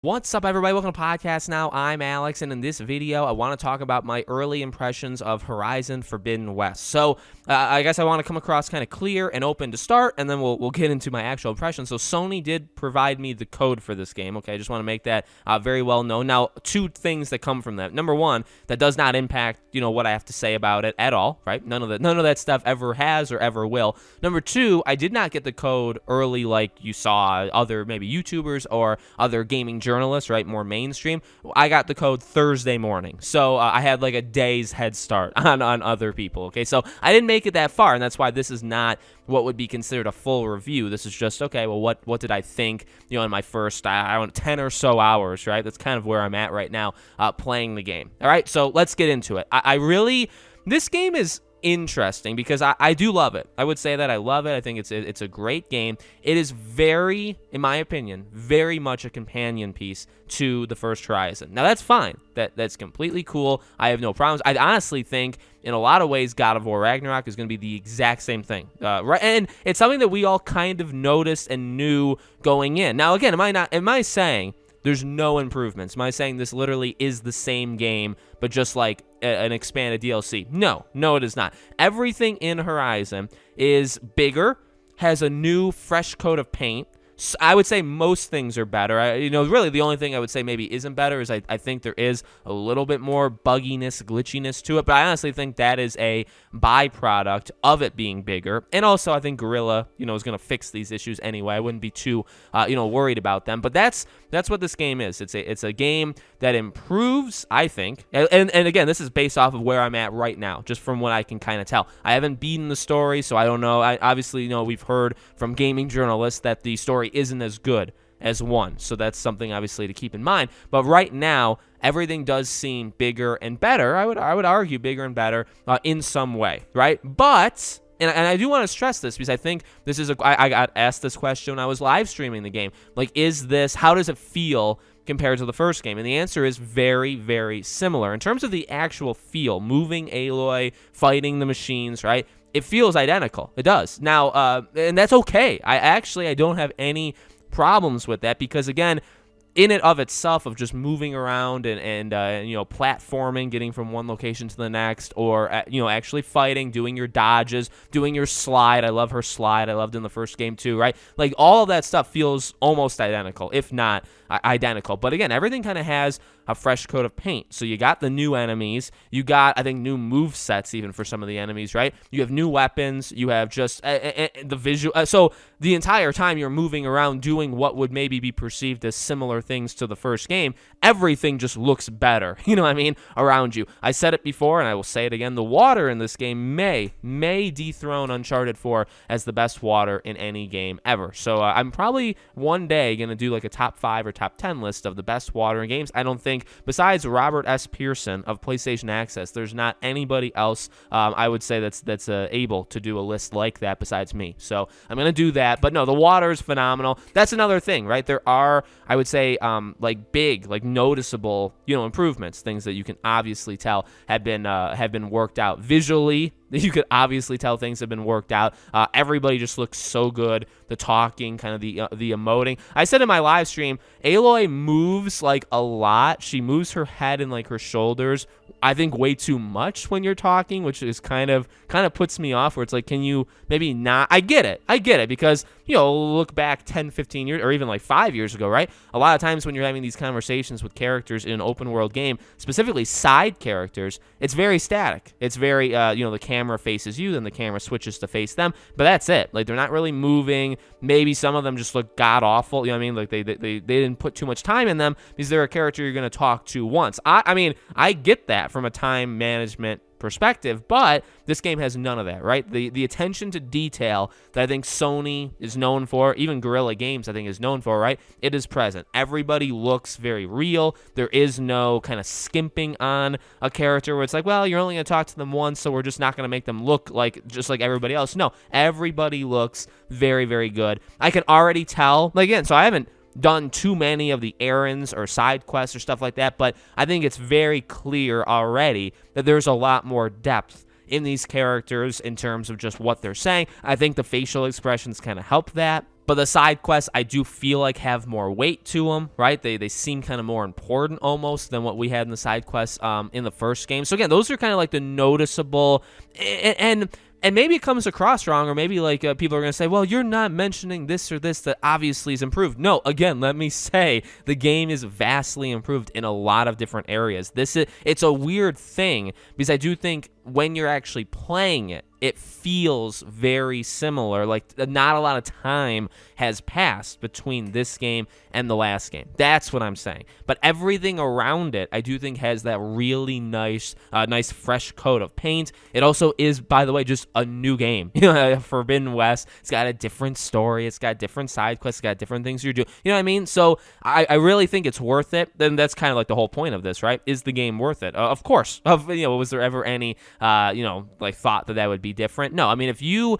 What's up, everybody? Welcome to Podcast Now. I'm Alex, and in this video, I want to talk about my early impressions of Horizon Forbidden West. So, I guess I want to come across kind of clear and open to start, and then we'll get into my actual impressions. So, Sony did provide me the code for this game. Okay, I just want to make that very well known. Now, two things that come from that. Number one, that does not impact what I have to say about it at all. Right? None of that stuff ever has or ever will. Number two, I did not get the code early like you saw other maybe YouTubers or other gaming journalists, right, more mainstream. I got the code Thursday morning, so I had like a day's head start on other people. Okay, so I didn't make it that far, and that's why this is not what would be considered a full review. This is just, okay, well, what did I think, in my first, 10 or so hours, right? That's kind of where I'm at right now, playing the game. All right, so let's get into it. This game is interesting because I do love it. I would say that I love it. I think it's a great game. It is very, in my opinion, very much a companion piece to the first Horizon. Now that's fine. That's completely cool. I have no problems. I honestly think in a lot of ways God of War Ragnarok is going to be the exact same thing. Right, and it's something that we all kind of noticed and knew going in. Now again, am I saying there's no improvements? Am I saying this literally is the same game, but just like an expanded DLC? No, it is not. Everything in Horizon is bigger, has a new, fresh coat of paint. I would say most things are better. Really the only thing I would say maybe isn't better is I think there is a little bit more bugginess, glitchiness to it, but I honestly think that is a byproduct of it being bigger. And also I think Guerrilla, is going to fix these issues anyway. I wouldn't be too, worried about them. But that's what this game is. It's a game that improves, I think. And again, this is based off of where I'm at right now, just from what I can kind of tell. I haven't beaten the story, so I don't know. I obviously we've heard from gaming journalists that the story isn't as good as 1, so that's something obviously to keep in mind. But right now, everything does seem bigger and better. I would argue bigger and better in some way, right? But and I do want to stress this because I think this is I got asked this question when I was live streaming the game. Like, how does it feel compared to the first game? And the answer is very, very similar. In terms of the actual feel, moving Aloy, fighting the machines, right? It feels identical. It does. Now, and that's okay. I don't have any problems with that because, again, in and of itself of just moving around and platforming, getting from one location to the next, or actually fighting, doing your dodges, doing your slide. I love her slide. I loved it in the first game too, right? Like, all of that stuff feels almost identical, if not identical. But again, everything kind of has a fresh coat of paint. So you got the new enemies. You got, I think, new move sets even for some of the enemies, right? You have new weapons. You have just the visual. So the entire time you're moving around doing what would maybe be perceived as similar things to the first game, everything just looks better, around you. I said it before, and I will say it again, the water in this game may dethrone Uncharted 4 as the best water in any game ever. So I'm probably one day going to do like a top 5 or top 10 list of the best water in games. I don't think, besides Robert S. Pearson of PlayStation Access, there's not anybody else I would say that's able to do a list like that besides me. So I'm going to do that. But no, the water is phenomenal. That's another thing, right? There are, I would say, like big, like noticeable, improvements, things that you can obviously tell have been worked out visually. You could obviously tell things have been worked out. Everybody just looks so good. The talking, kind of the emoting. I said in my live stream, Aloy moves like a lot. She moves her head and like her shoulders, I think, way too much when you're talking, which is kind of puts me off, where it's like, can you maybe not? I get it because, look back 10, 15 years, or even like 5 years ago, right? A lot of times when you're having these conversations with characters in an open world game, specifically side characters, it's very static. It's very, the camera faces you, then the camera switches to face them, but that's it. Like, they're not really moving. Maybe some of them just look god awful. Like they didn't put too much time in them because they're a character you're going to talk to once. I get that from a time management perspective, but this game has none of that, right? The attention to detail that I think Sony is known for, even Guerrilla Games I think is known for, right? It is present. Everybody looks very real. There is no kind of skimping on a character where it's like, well, you're only going to talk to them once, so we're just not going to make them look like just like everybody else. No, everybody looks very, very good. I can already tell, like, again, so I haven't done too many of the errands or side quests or stuff like that, but I think it's very clear already that there's a lot more depth in these characters in terms of just what they're saying. I think the facial expressions kind of help that. But the side quests, I do feel like have more weight to them, right? They seem kind of more important almost than what we had in the side quests in the first game. So again, those are kind of like the noticeable, and maybe it comes across wrong, or maybe like people are going to say, well, you're not mentioning this or this that obviously is improved. No, again, let me say the game is vastly improved in a lot of different areas. It's a weird thing because I do think when you're actually playing it, it feels very similar. Like not a lot of time has passed between this game and the last game. That's what I'm saying. But everything around it, I do think has that really nice fresh coat of paint. It also is, by the way, just a new game. Forbidden West. It's got a different story. It's got different side quests. It's got different things you do. You know what I mean? So I really think it's worth it. Then that's kind of like the whole point of this, right? Is the game worth it? Of course. Was there ever any like thought that would be different? No. I mean, if you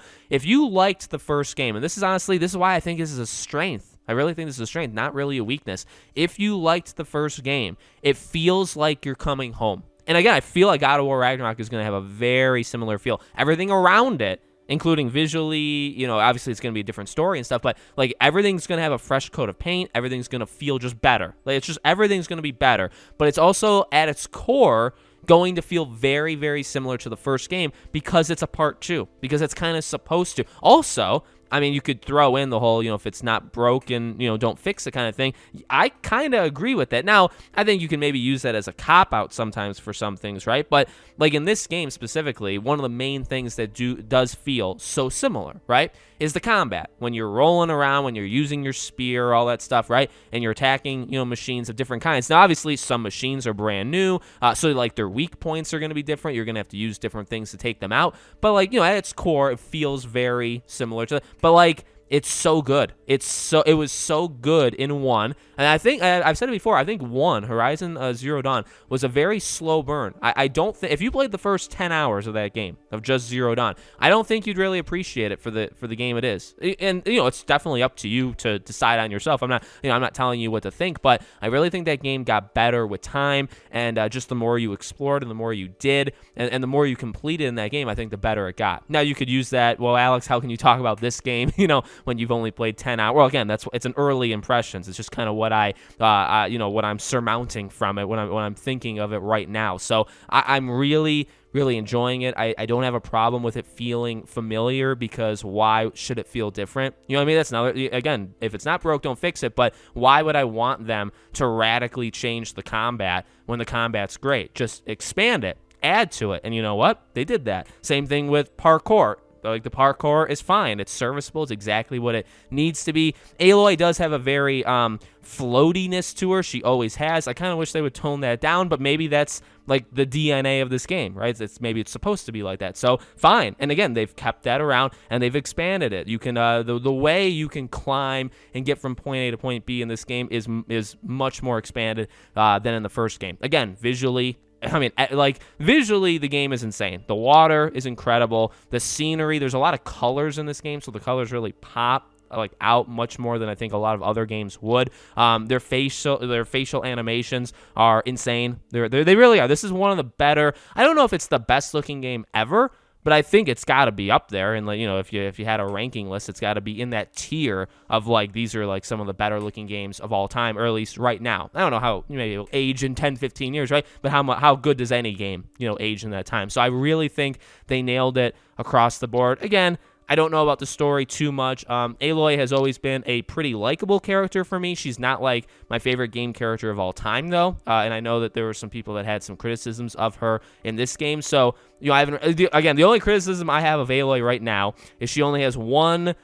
liked the first game, and this is why I think this is a strength. I really think this is a strength, not really a weakness. If you liked the first game, it feels like you're coming home. And again, I feel like God of War Ragnarok is going to have a very similar feel. Everything around it, including visually, obviously it's going to be a different story and stuff, but like everything's going to have a fresh coat of paint. Everything's going to feel just better. Like it's just everything's going to be better. But it's also at its core going to feel very, very similar to the first game because it's a part 2, because it's kind of supposed to. Also, I mean, you could throw in the whole, if it's not broken, don't fix it kind of thing. I kind of agree with that. Now, I think you can maybe use that as a cop-out sometimes for some things, right? But like in this game specifically, one of the main things that does feel so similar, right, is the combat. When you're rolling around, when you're using your spear, all that stuff, right, and you're attacking, machines of different kinds. Now, obviously, some machines are brand new, so like their weak points are going to be different. You're going to have to use different things to take them out. But like, at its core, it feels very similar to that. But like, it's so good. It was so good in 1. And I think, I've said it before, I think 1, Horizon Zero Dawn, was a very slow burn. I don't think, if you played the first 10 hours of that game, of just Zero Dawn, I don't think you'd really appreciate it for the game it is. And, it's definitely up to you to decide on yourself. I'm not telling you what to think, but I really think that game got better with time, and just the more you explored and the more you did, and the more you completed in that game, I think the better it got. Now, you could use that, well, Alex, how can you talk about this game, when you've only played 10 hours? Well, again, it's an early impressions. It's just kind of what what I'm surmounting from it when I'm thinking of it right now. So I'm really, really enjoying it. I don't have a problem with it feeling familiar, because why should it feel different? You know what I mean? That's another, again, if it's not broke, don't fix it. But why would I want them to radically change the combat when the combat's great? Just expand it, add to it. And you know what? They did that. Same thing with parkour. Like, the parkour is fine. It's serviceable. It's exactly what it needs to be. Aloy does have a very floatiness to her. She always has. I kind of wish they would tone that down, but maybe that's like the DNA of this game, right? Maybe it's supposed to be like that. So fine. And again, they've kept that around and they've expanded it. You can the way you can climb and get from point A to point B in this game is much more expanded than in the first game. Again, visually, visually, the game is insane. The water is incredible. The scenery, there's a lot of colors in this game, so the colors really pop out much more than I think a lot of other games would. Their facial animations are insane. They really are. This is one of the better. I don't know if it's the best looking game ever, but I think it's got to be up there. And if you had a ranking list, it's got to be in that tier of these are some of the better looking games of all time, or at least right now. I don't know how maybe it'll age in 10, 15 years, right? But how good does any game age in that time? So I really think they nailed it across the board. Again, I don't know about the story too much. Aloy has always been a pretty likable character for me. She's not like my favorite game character of all time, though. And I know that there were some people that had some criticisms of her in this game. So, the only criticism I have of Aloy right now is she only has one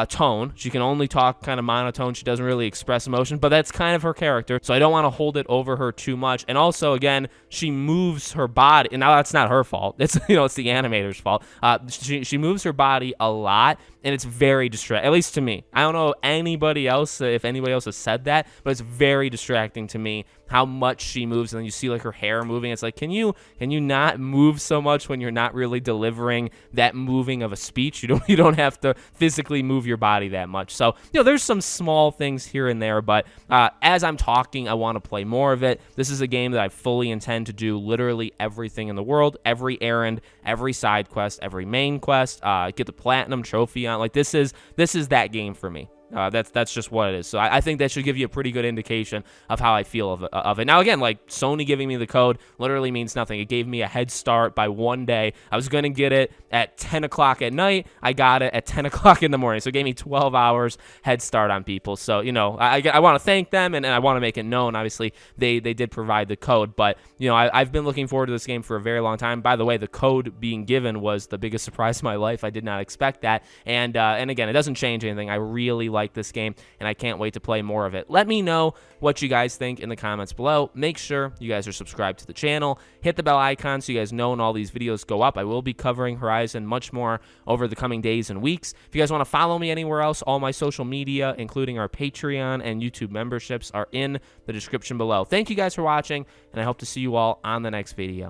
tone. She can only talk kind of monotone. She doesn't really express emotion, but that's kind of her character. So I don't want to hold it over her too much. And also, again, she moves her body. And now that's not her fault. It's it's the animator's fault. She moves her body a lot, and it's very distracting, at least to me. I don't know anybody else, if anybody else has said that, but it's very distracting to me how much she moves. And then you see her hair moving. It's like, can you not move so much when you're not really delivering that moving of a speech? You don't have to physically move your body that much. So there's some small things here and there, but as I'm talking, I want to play more of it. This is a game that I fully intend to do literally everything in the world, every errand, every side quest, every main quest, get the platinum trophy on. This is that game for me. That's just what it is. So I think that should give you a pretty good indication of how I feel of it. Now, again, like Sony giving me the code literally means nothing. It gave me a head start by one day. I was going to get it at 10 o'clock at night. I got it at 10 o'clock in the morning. So it gave me 12 hours head start on people. So, I want to thank them, and I want to make it known. Obviously, they did provide the code. But, I've been looking forward to this game for a very long time. By the way, the code being given was the biggest surprise of my life. I did not expect that. And again, it doesn't change anything. I really like this game, and I can't wait to play more of it. Let me know what you guys think in the comments below. Make sure you guys are subscribed to the channel. Hit the bell icon so you guys know when all these videos go up. I will be covering Horizon much more over the coming days and weeks. If you guys want to follow me anywhere else, all my social media, including our Patreon and YouTube memberships, are in the description below. Thank you guys for watching, and I hope to see you all on the next video.